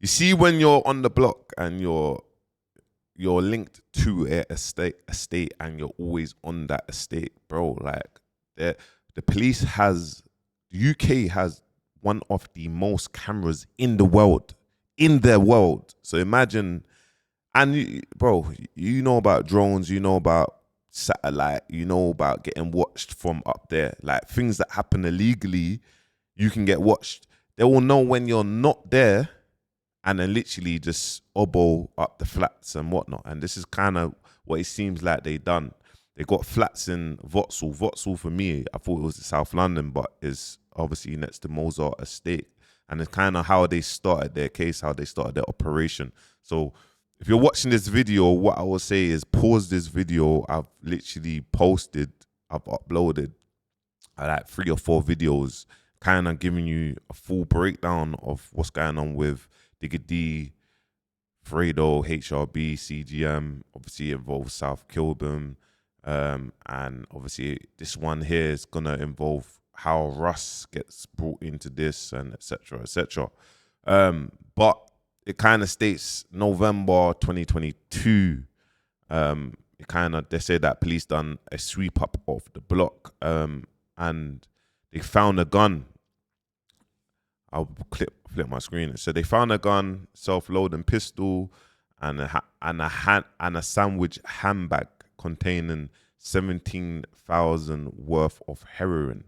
You see, when you're on the block and you're linked to a estate, and you're always on that estate, bro. Like the police the UK has one of the most cameras in the world, So imagine, and bro, you know about drones, you know about satellite, you know about getting watched from up there, like things that happen illegally, you can get watched. They will know when you're not there, and then literally just oboe up the flats and whatnot. And this is kind of what it seems like they done. They got flats in Vauxhall. Vauxhall, for me, I thought it was South London, but it's obviously next to Mozart Estate. And it's kind of how they started their case, how they started their operation. So if you're watching this video, what I will say is pause this video. I've literally I've uploaded like 3 or 4 videos, kind of giving you a full breakdown of what's going on with Digga D, Fredo, HRB, CGM. Obviously it involves South Kilburn. And obviously this one here is going to involve how Russ gets brought into this, and etc. etc. But it kind of states November 2022. They say that police done a sweep up of the block, and they found a gun. I'll flip my screen. So they found a gun, self-loading pistol, and a sandwich handbag containing 17,000 worth of heroin.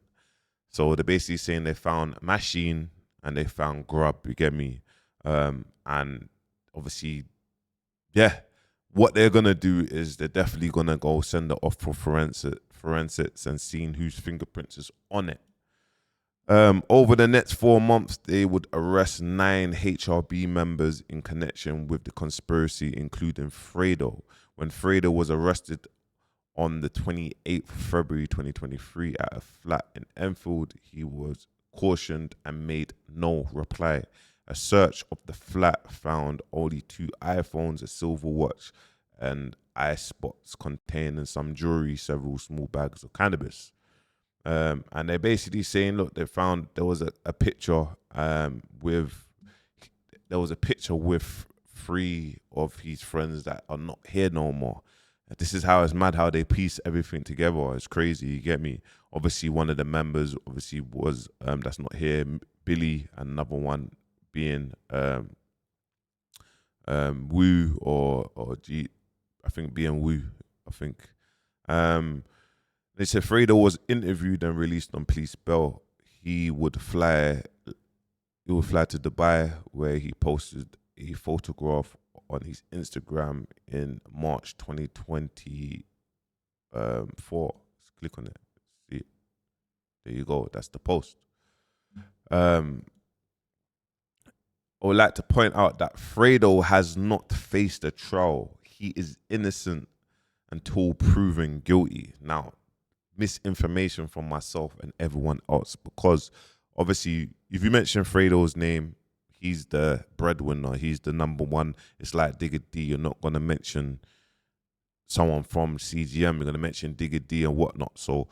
So they're basically saying they found a machine and they found grub. You get me? And obviously, yeah, what they're gonna do is they're definitely gonna go send it off for forensics and seeing whose fingerprints is on it. Over the next 4 months, they would arrest 9 HRB members in connection with the conspiracy, including Fredo. When Fredo was arrested on the 28th of February 2023 at a flat in Enfield, he was cautioned and made no reply. A search of the flat found only 2 iPhones, a silver watch, and eye spots containing some jewelry, several small bags of cannabis. And they're basically saying, look, they found there was a picture with 3 of his friends that are not here no more. This is how it's mad how they piece everything together. It's crazy, you get me? Obviously, one of the members was that's not here, Billy, and another one being Wu or G, I think being Wu, I think. They said Fredo was interviewed and released on police bail. He would fly to Dubai, where he posted a photograph on his Instagram in March 2024. Let's click on it. See it. There you go. That's the post. I would like to point out that Fredo has not faced a trial. He is innocent until proven guilty. Now, misinformation from myself and everyone else, because obviously if you mention Fredo's name, he's the breadwinner, he's the number one. It's like Digga D. You're not going to mention someone from CGM, you're going to mention Digga D and whatnot. So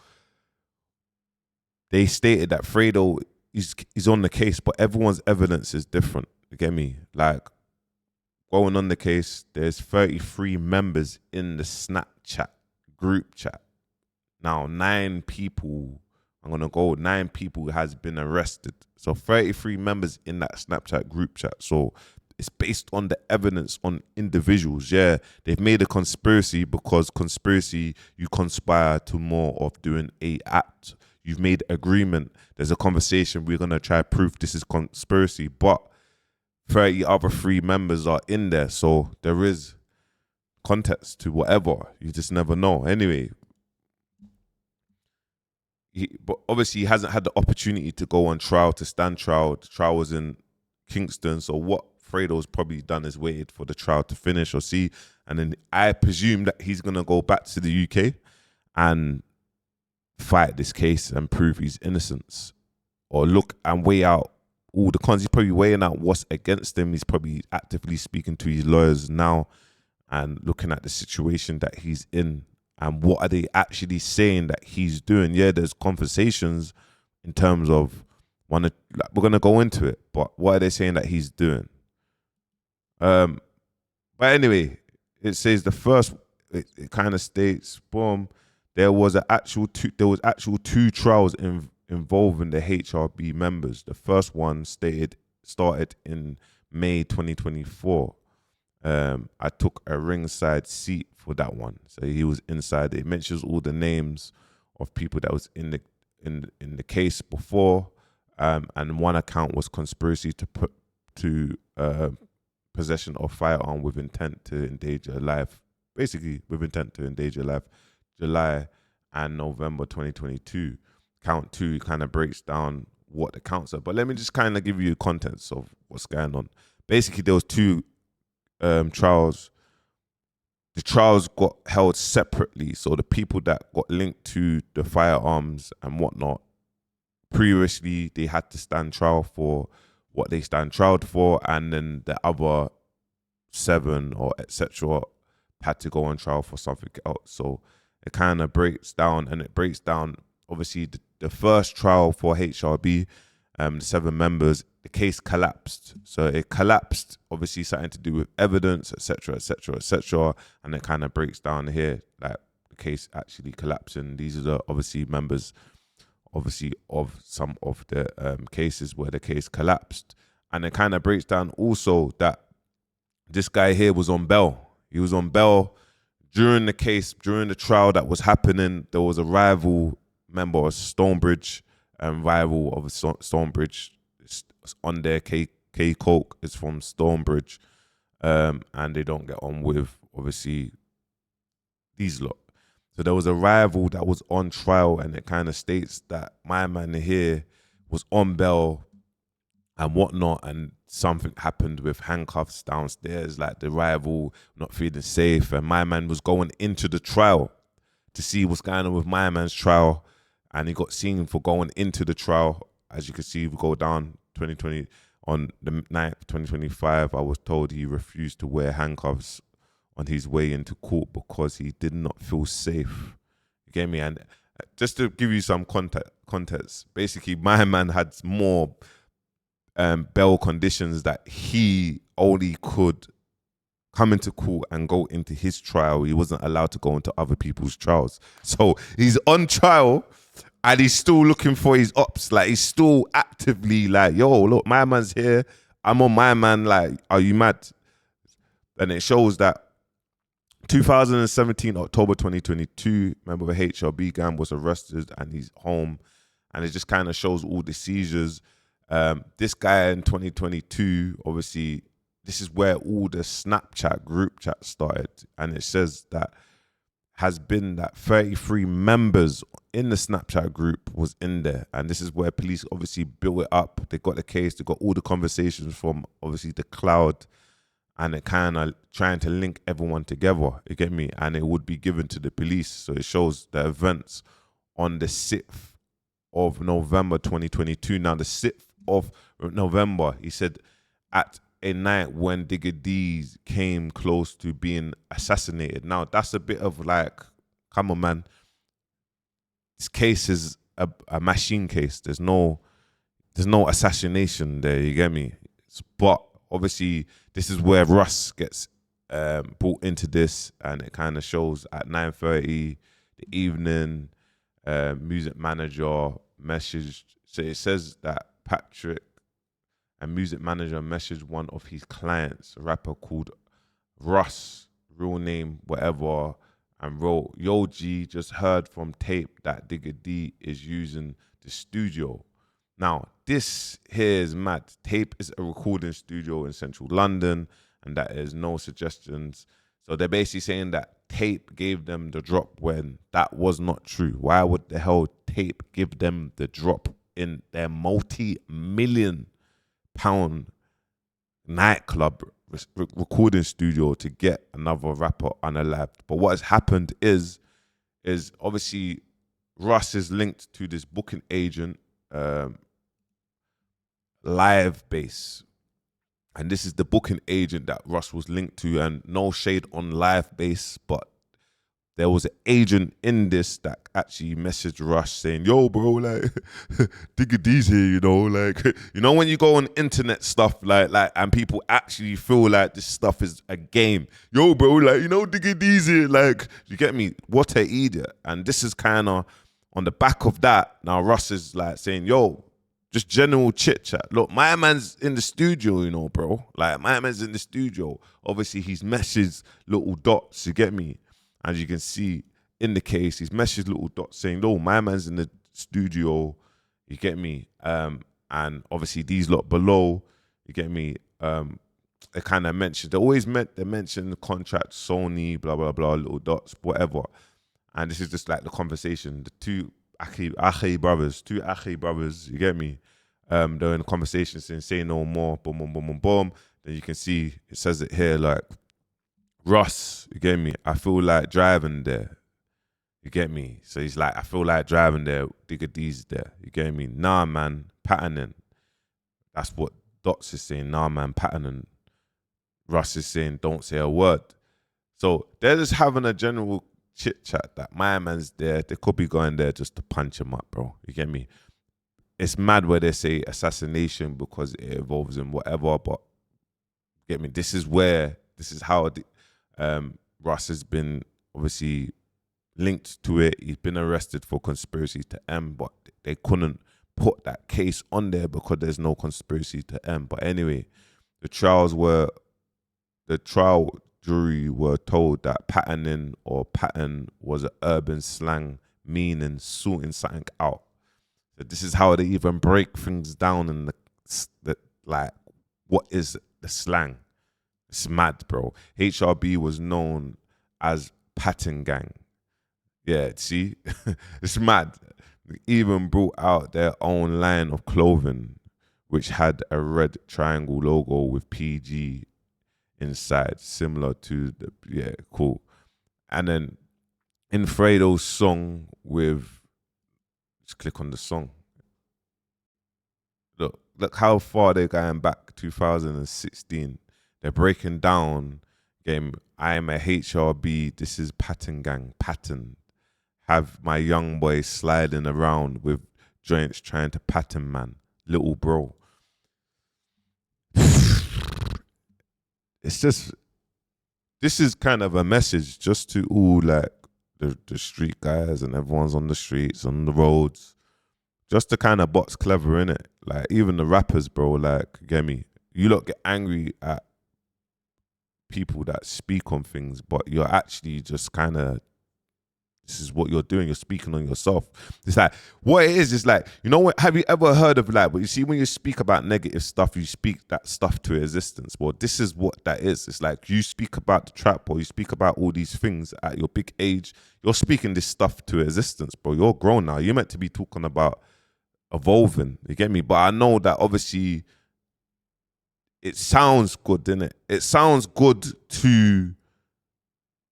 they stated that Fredo is on the case, but everyone's evidence is different. You get me? Like, going on the case, there's 33 members in the Snapchat group chat. Now, 9 people has been arrested. So 33 members in that Snapchat group chat. So it's based on the evidence on individuals. Yeah, they've made a conspiracy, because conspiracy, you conspire to more of doing a act. You've made agreement. There's a conversation. We're going to try to prove this is conspiracy. But 30 other 3 members are in there. So there is context to whatever. You just never know. Anyway, but obviously he hasn't had the opportunity to go on trial, to stand trial. The trial was in Kingston. So what Fredo's probably done is waited for the trial to finish or see. And then I presume that he's going to go back to the UK and fight this case and prove his innocence, or look and weigh out all the cons. He's probably weighing out what's against him. He's probably actively speaking to his lawyers now and looking at the situation that he's in. And what are they actually saying that he's doing? Yeah, there's conversations in terms of we're going to go into it, but what are they saying that he's doing? But anyway, it says the first. It kind of states, boom, there was actual two trials involving the HRB members. The first one started in May 2024. I took a ringside seat for that one, so he was inside. It mentions all the names of people that was in the case before, and one account was conspiracy to possession of firearm with intent to endanger life. Basically, with intent to endanger life. July and November 2022. Count 2 kind of breaks down what the counts are. But let me just kind of give you contents of what's going on. Basically, there was 2 trials. The trials got held separately. So the people that got linked to the firearms and whatnot, previously they had to stand trial for what they stand trialed for, and then the other 7 or etc. had to go on trial for something else. So it kind of breaks down, and it breaks down obviously the first trial for HRB, the 7 members, the case collapsed. So it collapsed, obviously something to do with evidence, etc., etc., etc. And it kind of breaks down here, like the case actually collapsing. These are the obviously members, obviously of some of the cases where the case collapsed. And it kind of breaks down also that this guy here was on bail. He was on bail during the case, during the trial that was happening. There was a rival member of Stonebridge, and rival of Stonebridge on there. K Coke is from Stonebridge, and they don't get on with obviously these lot. So there was a rival that was on trial, and it kind of states that my man here was on bail and whatnot, and something happened with handcuffs downstairs, like the rival not feeling safe, and my man was going into the trial to see what's going on with my man's trial, and he got seen for going into the trial. As you can see, we go down 2020 on the 9th 2025. I was told he refused to wear handcuffs on his way into court because he did not feel safe. You get me? And just to give you some context, basically my man had more bail conditions that he only could come into court and go into his trial. He wasn't allowed to go into other people's trials. So he's on trial and he's still looking for his ops. Like, he's still actively like, yo, look, my man's here. I'm on my man. Like, are you mad? And it shows that 2017, October 2022, member of the HRB gang was arrested and he's home. And it just kind of shows all the seizures. This guy in 2022, obviously, this is where all the Snapchat group chat started. And it says that has been that 33 members in the Snapchat group was in there. And this is where police obviously built it up. They got the case, they got all the conversations from obviously the cloud, and it kind of trying to link everyone together, you get me? And it would be given to the police. So it shows the events on the 6th of November 2022. Now, the 6th of November, he said, at a night when Digga D came close to being assassinated. Now, that's a bit of like, come on, man. This case is a machine case. There's no assassination there, you get me? But obviously, this is where Russ gets brought into this, and it kind of shows at 9:30 the evening, music manager messaged. So it says that Patrick, a music manager, messaged one of his clients, a rapper called Russ, real name, whatever, and wrote, "Yo G, just heard from tape that Digga D is using the studio." Now, this here is mad. Tape is a recording studio in central London, and that is no suggestions. So they're basically saying that Tape gave them the drop when that was not true. Why would the hell Tape give them the drop in their multi-million pound nightclub recording studio to get another rapper unalived? But what has happened is obviously Russ is linked to this booking agent, Live Base, and this is the booking agent that Russ was linked to. And no shade on Live Base, but there was an agent in this that actually messaged Russ saying, yo, bro, like, Digga D's here, you know, like, you know, when you go on internet stuff, like, and people actually feel like this stuff is a game. Yo, bro, like, you know, Digga D's here, like, you get me? What an idiot. And this is kind of on the back of that. Now, Russ is like saying, yo, just general chit chat. Look, my man's in the studio, you know, bro. Like, my man's in the studio. Obviously, he's messaged little dots, you get me? As you can see in the case, he's messaged little dots saying, no, my man's in the studio, you get me? And obviously, these lot below, you get me? They kind of mention, they mention the contract, Sony, blah, blah, blah, little dots, whatever. And this is just like the conversation. The two Ache brothers, you get me? They're in the conversation saying, say no more, boom, boom, boom, boom, boom. Then you can see, it says it here, like, Russ, you get me? I feel like driving there. You get me? So he's like, I feel like driving there. Digga D's there. You get me? Nah, man, patterning. That's what Dots is saying. Nah, man, patterning. Russ is saying, don't say a word. So they're just having a general chit chat that my man's there. They could be going there just to punch him up, bro. You get me? It's mad where they say assassination because it involves him, whatever. But get me? This is how Russ has been obviously linked to it. He's been arrested for conspiracy to M, but they couldn't put that case on there because there's no conspiracy to M. But anyway, the trial jury were told that patterning or pattern was an urban slang meaning sorting something out. So this is how they even break things down in the like, what is the slang? It's mad, bro. HRB was known as Pattern Gang. Yeah, see? It's mad. They even brought out their own line of clothing, which had a red triangle logo with PG inside, similar to the, yeah, cool. And then in Fredo's song just click on the song. Look how far they're going back, 2016. They're breaking down game. I am a HRB. This is Pattern Gang. Pattern. Have my young boy sliding around with joints trying to pattern, man. Little bro. It's just, this is kind of a message just to all like the street guys and everyone's on the streets, on the roads, just to kind of box clever in it. Like even the rappers, bro, like, get me? You lot get angry at people that speak on things, but you're actually just kind of, this is what you're doing. You're speaking on yourself. It's like, what it is like, you know what? Have you ever heard of like, but you see when you speak about negative stuff, you speak that stuff to existence. Well, this is what that is. It's like you speak about the trap or you speak about all these things at your big age. You're speaking this stuff to existence, bro. You're grown now. You're meant to be talking about evolving. You get me? But I know that obviously it sounds good, innit? It sounds good to,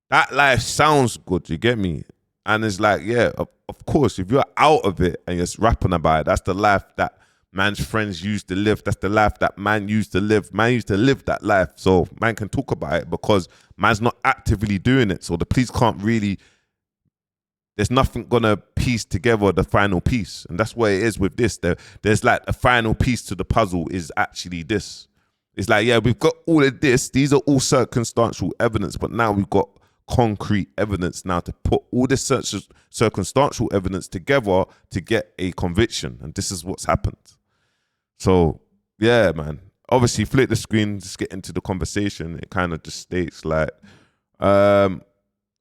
that life sounds good, you get me? And it's like, yeah, of course, if you're out of it and you're rapping about it, that's the life that man's friends used to live. That's the life that man used to live. Man used to live that life. So man can talk about it because man's not actively doing it. So the police can't really, there's nothing gonna piece together the final piece. And that's what it is with this. There's like a final piece to the puzzle is actually this. It's like, yeah, we've got all of this. These are all circumstantial evidence, but now we've got concrete evidence now to put all this circumstantial evidence together to get a conviction. And this is what's happened. So, yeah, man. Obviously, flip the screen, just get into the conversation. It kind of just states like, on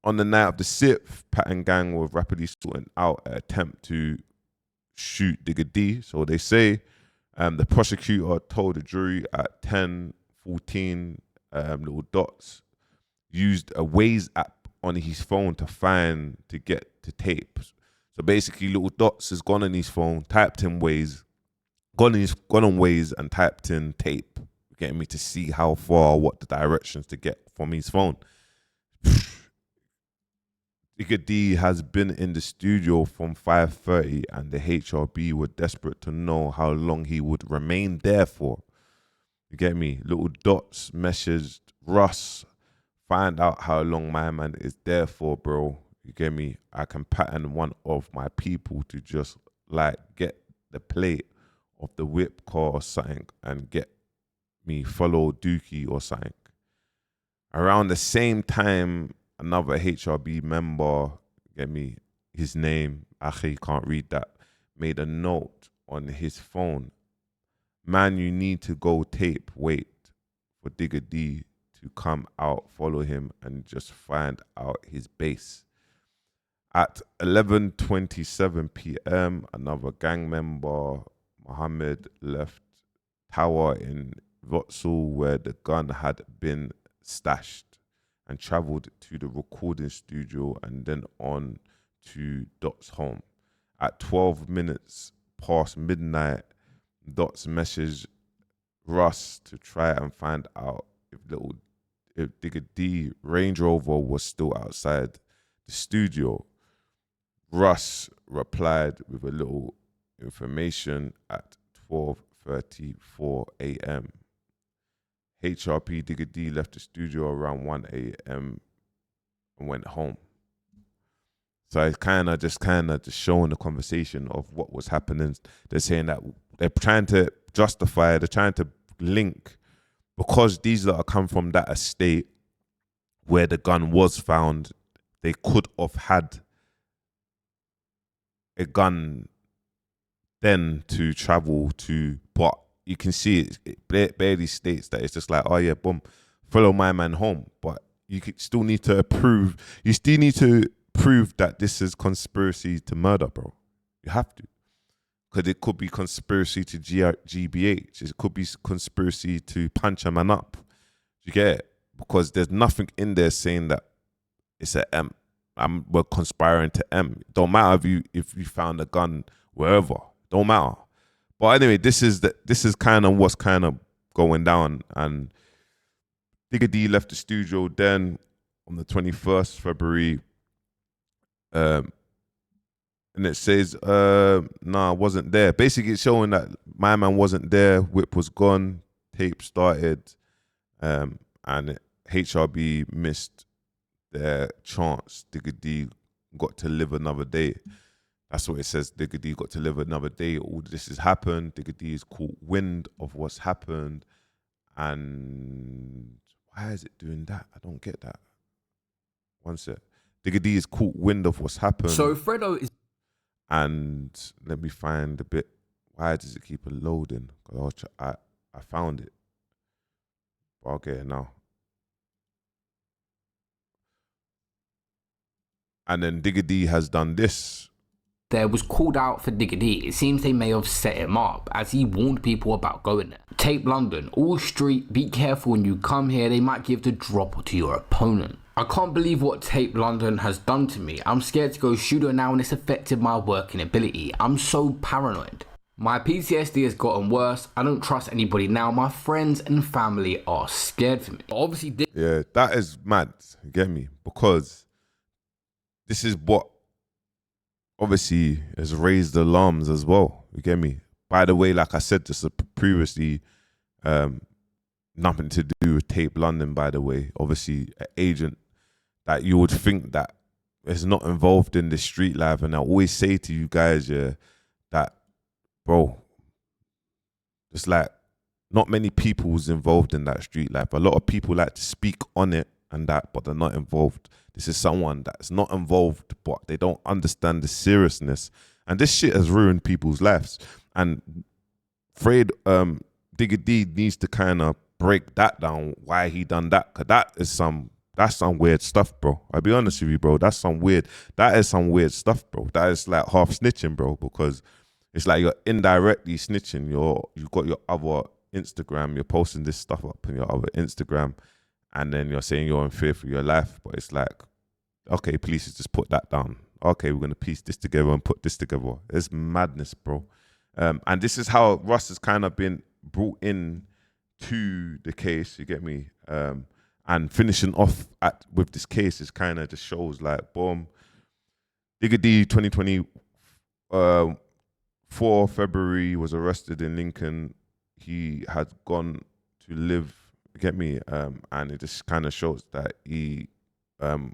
the night of the 6th, Pattern Gang were rapidly sorting out an attempt to shoot Digga D. So they say the prosecutor told the jury at 10:14, little dots used a Waze app on his phone to get to tape. So basically, little dots has gone on his phone, typed in Waze, gone on Waze and typed in tape, getting me to see how far, what the directions to get from his phone. Digga D has been in the studio from 5:30 and the HRB were desperate to know how long he would remain there for. You get me? Little dots messaged Russ, find out how long my man is there for, bro. you get me, I can pattern one of my people to just like get the plate of the whip car or something and get me follow Dookie or something. Around the same time, another HRB member, get me, his name, actually can't read that, made a note on his phone. Man, you need to go tape, wait for Digga D to come out, follow him, and just find out his base. At 11:27 p.m., another gang member, Mohammed, left tower in Vauxhall where the gun had been stashed and travelled to the recording studio and then on to Dot's home. At 12 minutes past midnight, Dot's messaged Russ to try and find out if Digga D Range Rover was still outside the studio. Russ replied with a little information at 12:34 a.m. HRP Digga D left the studio around 1 a.m. and went home. So it's kind of just showing the conversation of what was happening. They're saying that they're trying to justify, they're trying to link, because these that come from that estate where the gun was found, they could have had a gun then to travel to, but you can see it barely states that. It's just like, oh yeah, boom, follow my man home. But you still need to prove that this is conspiracy to murder, bro. You have to. Because it could be conspiracy to GBH. It could be conspiracy to punch a man up. You get it? Because there's nothing in there saying that it's a M. We're conspiring to M. Don't matter if you found a gun wherever. Don't matter. But anyway, this is kind of what's kind of going down. And Digga D left the studio then on the 21st February. And it says, nah, I wasn't there. Basically, it's showing that my man wasn't there. Whip was gone. Tape started. And HRB missed their chance. Digga D got to live another day. That's what it says. Digga D got to live another day. All this has happened. Digga D has caught wind of what's happened. And why is it doing that? I don't get that. One sec. Digga D has caught wind of what's happened. So Fredo is... And let me find a bit. Why does it keep loading? Because I found it. But I'll get it now. And then Digga D has done this. There was called out for Digga D. It seems they may have set him up as he warned people about going there. Tape London, all street, be careful when you come here, they might give the drop to your opponent. I can't believe what Tape London has done to me. I'm scared to go shooter now and it's affected my working ability. I'm so paranoid. My PTSD has gotten worse. I don't trust anybody now. My friends and family are scared for me. Obviously, yeah, that is mad. You get me? Because this is what obviously has raised alarms as well. You get me? By the way, like I said just previously, nothing to do with Tape London, by the way. Obviously, an agent that you would think that is not involved in the street life. And I always say to you guys, yeah, that, bro, it's like not many people's involved in that street life. A lot of people like to speak on it and that, but they're not involved. This is someone that's not involved, but they don't understand the seriousness. And this shit has ruined people's lives. And Fredo, Digga D needs to kind of break that down, why he done that. Because that's some weird stuff, bro. I'll be honest with you, bro. That is some weird stuff, bro. That is like half snitching, bro, because it's like you're indirectly snitching. You've got your other Instagram, you're posting this stuff up on your other Instagram, and then you're saying you're in fear for your life. But it's like, okay, police just put that down. Okay, we're going to piece this together and put this together. It's madness, bro. And this is how Russ has kind of been brought in to the case, you get me? And finishing off with this case is kind of just shows like, boom, Digga D 2024 February was arrested in Lincoln. He had gone to live, you get me? And it just kind of shows that he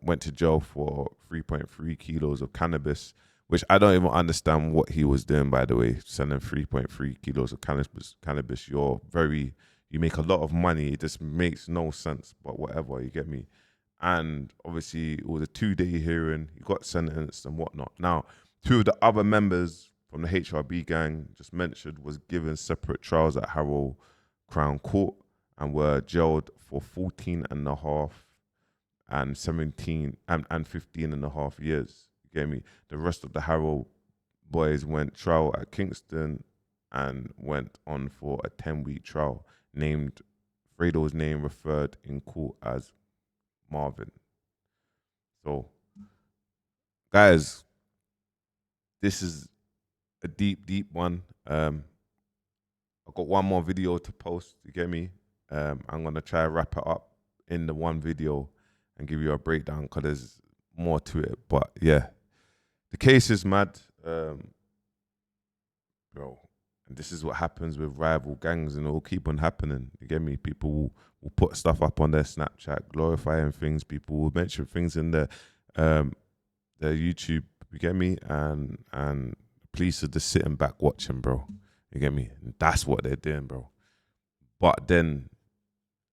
went to jail for 3.3 kilos of cannabis, which I don't even understand what he was doing, by the way, selling 3.3 kilos of cannabis. You make a lot of money. It just makes no sense, but whatever, you get me? And obviously it was a 2-day hearing. He got sentenced and whatnot. Now, 2 of the other members from the HRB gang just mentioned was given separate trials at Harrow Crown Court and were jailed for 14 and a half and 17 and 15 and a half years. You get me? The rest of the Harrow boys went trial at Kingston and went on for a 10-week trial, named Fredo's name referred in court as Marvin. So, guys, this is a deep one. I got one more video to post, you get me? I'm gonna try to wrap it up in the one video and give you a breakdown because there's more to it. But yeah, the case is mad, bro. And this is what happens with rival gangs, and it will keep on happening. You get me? People will put stuff up on their Snapchat, glorifying things. People will mention things in their YouTube. You get me? And police are just sitting back watching, bro. You get me? And that's what they're doing, bro. But then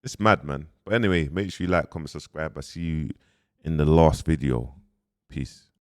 it's mad, man. But anyway, make sure you like, comment, subscribe. I see you in the last video. Peace.